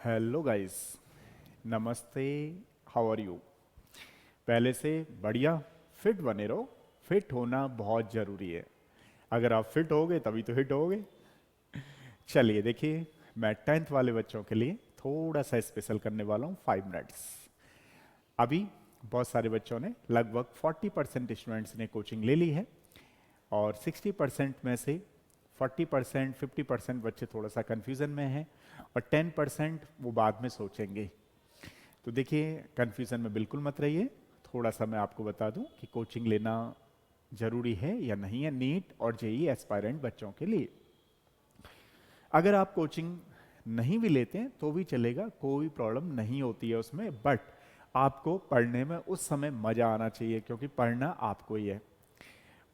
Hello guys, नमस्ते। How are you? पहले से बढ़िया फिट बने रहो। फिट होना बहुत ज़रूरी है। अगर आप फिट होगे तभी तो हिट होगे। चलिए देखिए, मैं 10th वाले बच्चों के लिए थोड़ा सा स्पेशल करने वाला हूँ 5 मिनट्स। अभी बहुत सारे बच्चों ने, लगभग 40% स्टूडेंट्स ने कोचिंग ले ली है और 60% में से 40% 50% बच्चे थोड़ा सा कन्फ्यूज़न में हैं और 10% वो बाद में सोचेंगे। तो देखिए, कन्फ्यूज़न में बिल्कुल मत रहिए। थोड़ा सा मैं आपको बता दूं कि कोचिंग लेना ज़रूरी है या नहीं है नीट और जेई एस्पायरेंट बच्चों के लिए। अगर आप कोचिंग नहीं भी लेते हैं तो भी चलेगा, कोई प्रॉब्लम नहीं होती है उसमें। बट आपको पढ़ने में उस समय मज़ा आना चाहिए, क्योंकि पढ़ना आपको ही है।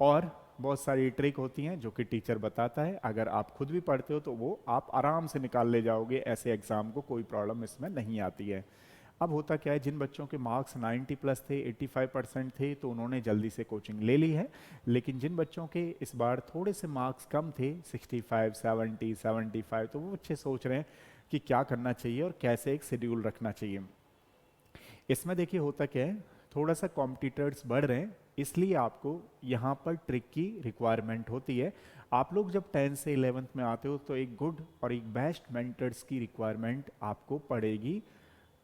और बहुत सारी ट्रिक होती हैं जो कि टीचर बताता है। अगर आप खुद भी पढ़ते हो तो वो आप आराम से निकाल ले जाओगे, ऐसे एग्जाम को कोई प्रॉब्लम इसमें नहीं आती है। अब होता क्या है, जिन बच्चों के मार्क्स 90 प्लस थे, 85% थे, तो उन्होंने जल्दी से कोचिंग ले ली है। लेकिन जिन बच्चों के इस बार थोड़े से मार्क्स कम थे, 65, 70, 75, तो वो बच्चे सोच रहे हैं कि क्या करना चाहिए और कैसे एक शेड्यूल रखना चाहिए। इसमें देखिए होता क्या है, थोड़ा सा कॉम्पिटिटर्स बढ़ रहे हैं, इसलिए आपको यहाँ पर ट्रिक की रिक्वायरमेंट होती है। आप लोग जब 10th से 11th में आते हो तो एक गुड और एक बेस्ट मेंटर्स की रिक्वायरमेंट आपको पड़ेगी।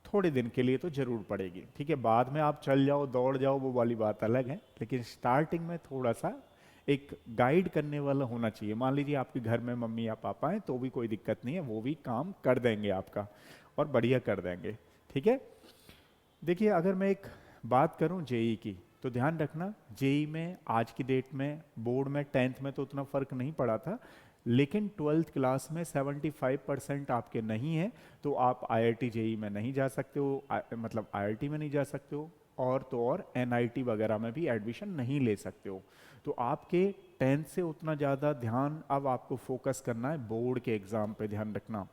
थोड़े दिन के लिए तो जरूर पड़ेगी, ठीक है। बाद में आप चल जाओ, दौड़ जाओ, वो वाली बात अलग है। लेकिन स्टार्टिंग में थोड़ा सा एक गाइड करने वाला होना चाहिए। मान लीजिए आपके घर में मम्मी या पापा हैं तो भी कोई दिक्कत नहीं है, वो भी काम कर देंगे आपका और बढ़िया कर देंगे, ठीक है। देखिए, अगर मैं एक बात करूं जेई की, तो ध्यान रखना, जेई में आज की डेट में, बोर्ड में 10th में तो उतना फर्क नहीं पड़ा था, लेकिन 12th क्लास में 75% आपके नहीं है तो आप आईआईटी जेई में नहीं जा सकते हो, मतलब आईआईटी में नहीं जा सकते हो, और तो और एनआईटी वगैरह में भी एडमिशन नहीं ले सकते हो। तो आपके 10th से उतना ज़्यादा ध्यान अब आपको फोकस करना है बोर्ड के एग्ज़ाम पे। ध्यान रखना,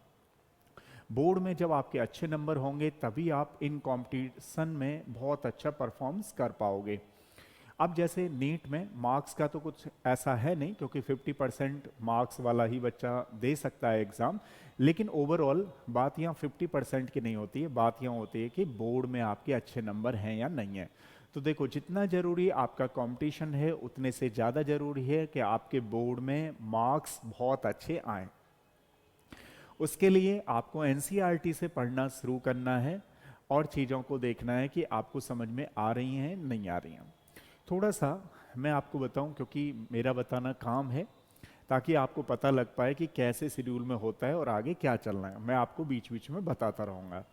बोर्ड में जब आपके अच्छे नंबर होंगे तभी आप इन कंपटीशन में बहुत अच्छा परफॉर्मेंस कर पाओगे। अब जैसे नीट में मार्क्स का तो कुछ ऐसा है नहीं, क्योंकि 50% मार्क्स वाला ही बच्चा दे सकता है एग्ज़ाम। लेकिन ओवरऑल बात यहाँ 50% की नहीं होती है, बात यहाँ होती है कि बोर्ड में आपके अच्छे नंबर हैं या नहीं है। तो देखो, जितना ज़रूरी आपका कंपटीशन है उतने से ज़्यादा ज़रूरी है कि आपके बोर्ड में मार्क्स बहुत अच्छे आएँ। उसके लिए आपको एनसीईआरटी से पढ़ना शुरू करना है और चीज़ों को देखना है कि आपको समझ में आ रही हैं नहीं आ रही हैं। थोड़ा सा मैं आपको बताऊं, क्योंकि मेरा बताना काम है, ताकि आपको पता लग पाए कि कैसे शेड्यूल में होता है और आगे क्या चलना है। मैं आपको बीच बीच में बताता रहूँगा।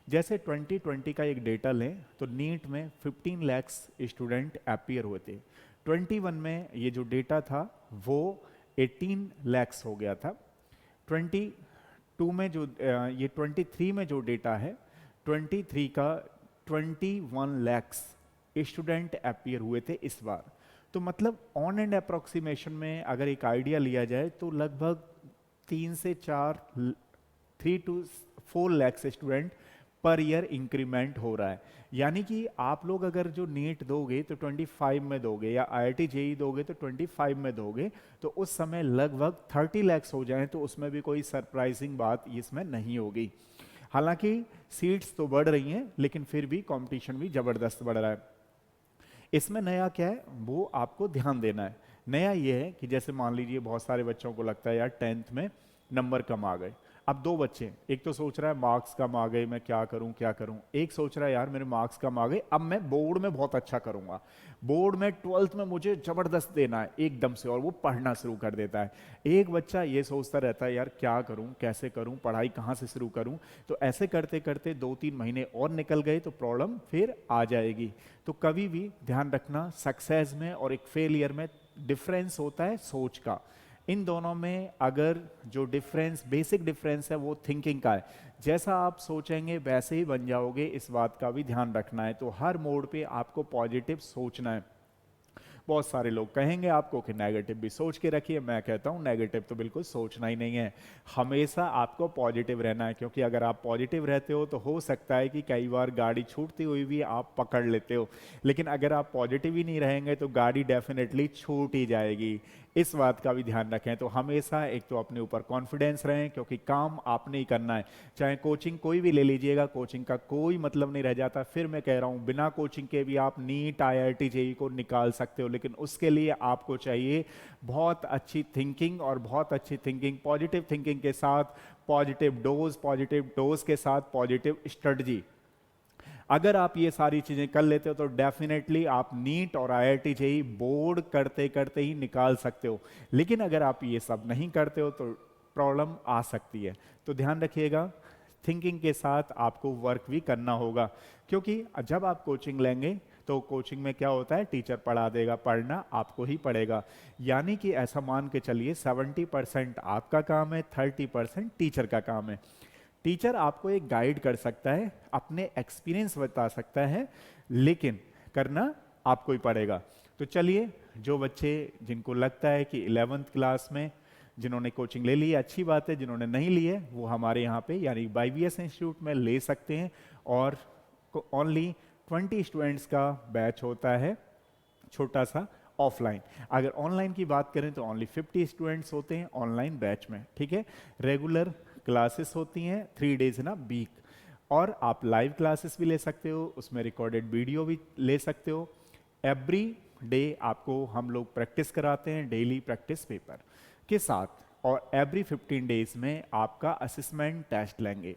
जैसे 2020 का एक डेटा लें तो नीट में 15 लाख स्टूडेंट अपीयर हुए थे। 21 में ये जो डेटा था वो 18 लाख हो गया था। 22 में जो ये 23 में जो डेटा है, 23 का 21 लैक्स स्टूडेंट अपीयर हुए थे इस बार। तो मतलब ऑन एंड अप्रोक्सीमेशन में अगर एक आइडिया लिया जाए तो लगभग 3 से 4 लैक्स पर ईयर इंक्रीमेंट हो रहा है। यानी कि आप लोग अगर जो नीट दोगे तो 25 में दोगे, या आईआईटी जेई दोगे तो 25 में दोगे, तो उस समय लगभग 30 लैक्स हो जाएं तो उसमें भी कोई सरप्राइजिंग बात इसमें नहीं होगी। हालांकि सीट्स तो बढ़ रही हैं, लेकिन फिर भी कंपटीशन भी जबरदस्त बढ़ रहा है। इसमें नया क्या है वो आपको ध्यान देना है। नया ये है कि जैसे मान लीजिए बहुत सारे बच्चों को लगता है यार 10th में नंबर कम आ गए। अब दो बच्चे, एक तो सोच रहा है मार्क्स कम आ गए, मैं क्या करूं क्या करूं। एक सोच रहा है यार मेरे मार्क्स कम आ गए, अब मैं बोर्ड में बहुत अच्छा करूंगा, बोर्ड में 12th में मुझे जबरदस्त देना है एकदम से, और वो पढ़ना शुरू कर देता है। एक बच्चा ये सोचता रहता है यार क्या करूं, कैसे करूं, पढ़ाई कहां से शुरू करूं। तो ऐसे करते करते 2-3 महीने और निकल गए तो प्रॉब्लम फिर आ जाएगी। तो कभी भी ध्यान रखना, सक्सेस में और एक फेलियर में डिफरेंस होता है सोच का। इन दोनों में अगर जो डिफरेंस, बेसिक डिफरेंस है वो थिंकिंग का है। जैसा आप सोचेंगे वैसे ही बन जाओगे, इस बात का भी ध्यान रखना है। तो हर मोड पे आपको पॉजिटिव सोचना है। बहुत सारे लोग कहेंगे आपको कि नेगेटिव भी सोच के रखिए, मैं कहता हूं नेगेटिव तो बिल्कुल सोचना ही नहीं है। हमेशा आपको पॉजिटिव रहना है, क्योंकि अगर आप पॉजिटिव रहते हो तो हो सकता है कि कई बार गाड़ी छूटती हुई भी आप पकड़ लेते हो। लेकिन अगर आप पॉजिटिव ही नहीं रहेंगे तो गाड़ी डेफिनेटली छूट ही जाएगी। इस बात का भी ध्यान रखें। तो हमेशा एक तो अपने ऊपर कॉन्फिडेंस रहें, क्योंकि काम आपने ही करना है। चाहे कोचिंग कोई भी ले लीजिएगा, कोचिंग का कोई मतलब नहीं रह जाता। फिर मैं कह रहा हूँ, बिना कोचिंग के भी आप नीट, IIT, जेई को निकाल सकते हो, लेकिन उसके लिए आपको चाहिए बहुत अच्छी थिंकिंग, और बहुत अच्छी थिंकिंग, पॉजिटिव थिंकिंग के साथ पॉजिटिव डोज के साथ पॉजिटिव स्ट्रेटजी। अगर आप ये सारी चीजें कर लेते हो तो डेफिनेटली आप नीट और IIT जेईई बोर्ड करते करते ही निकाल सकते हो। लेकिन अगर आप ये सब नहीं करते हो तो प्रॉब्लम आ सकती है। तो ध्यान रखिएगा, थिंकिंग के साथ आपको वर्क भी करना होगा, क्योंकि जब आप कोचिंग लेंगे तो कोचिंग में क्या होता है, टीचर पढ़ा देगा, पढ़ना आपको ही पड़ेगा। यानी कि ऐसा मान के चलिए 70% आपका काम है, 30% टीचर का काम है। टीचर आपको एक गाइड कर सकता है, अपने एक्सपीरियंस बता सकता है, लेकिन करना आपको ही पड़ेगा। तो चलिए, जो बच्चे जिनको लगता है कि 11th क्लास में जिन्होंने कोचिंग ले ली है, अच्छी बात है। जिन्होंने नहीं ली है वो हमारे यहाँ पे यानी YBS इंस्टीट्यूट में ले सकते हैं। और ओनली 20 स्टूडेंट्स का बैच होता है, छोटा सा ऑफलाइन। अगर ऑनलाइन की बात करें तो ओनली 50 स्टूडेंट्स होते हैं ऑनलाइन बैच में, ठीक है। रेगुलर क्लासेस होती हैं 3 डेज इन अ वीक, और आप लाइव क्लासेस भी ले सकते हो, उसमें रिकॉर्डेड वीडियो भी ले सकते हो। एवरी डे आपको हम लोग प्रैक्टिस कराते हैं, डेली प्रैक्टिस पेपर के साथ, और एवरी 15 डेज में आपका असेसमेंट टेस्ट लेंगे।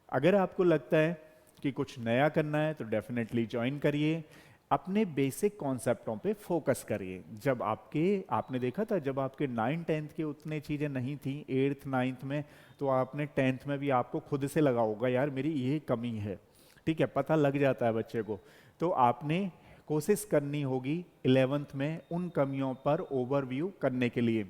अगर आपको लगता है कि कुछ नया करना है तो डेफिनेटली ज्वाइन करिए, अपने बेसिक कॉन्सेप्टों पे फोकस करिए। जब आपने देखा था, जब आपके 9th-10th के उतने चीज़ें नहीं थी 8th 9th में, तो आपने 10th में भी आपको खुद से लगा होगा, यार मेरी ये कमी है, ठीक है, पता लग जाता है बच्चे को। तो आपने कोशिश करनी होगी 11th में उन कमियों पर ओवरव्यू करने के लिए,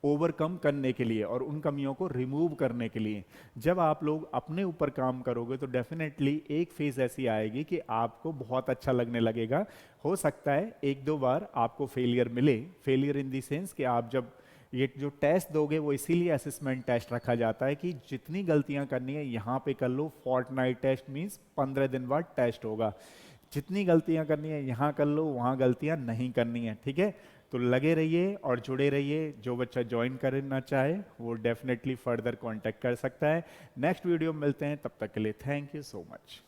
ओवरकम करने के लिए, और उन कमियों को रिमूव करने के लिए। जब आप लोग अपने ऊपर काम करोगे तो डेफिनेटली एक फेज ऐसी आएगी कि आपको बहुत अच्छा लगने लगेगा। हो सकता है 1-2 बार आपको फेलियर मिले, फेलियर इन दी सेंस कि आप जब ये जो टेस्ट दोगे, वो इसीलिए असेसमेंट टेस्ट रखा जाता है कि जितनी गलतियां करनी है यहाँ पे कर लो। फोर्टनाइट टेस्ट मीन्स 15 दिन बाद टेस्ट होगा। जितनी गलतियां करनी है यहाँ कर लो, वहाँ गलतियां नहीं करनी है, ठीक है। तो लगे रहिए और जुड़े रहिए। जो बच्चा ज्वाइन करना चाहे वो डेफिनेटली फर्दर कांटेक्ट कर सकता है। नेक्स्ट वीडियो में मिलते हैं, तब तक के लिए थैंक यू सो मच।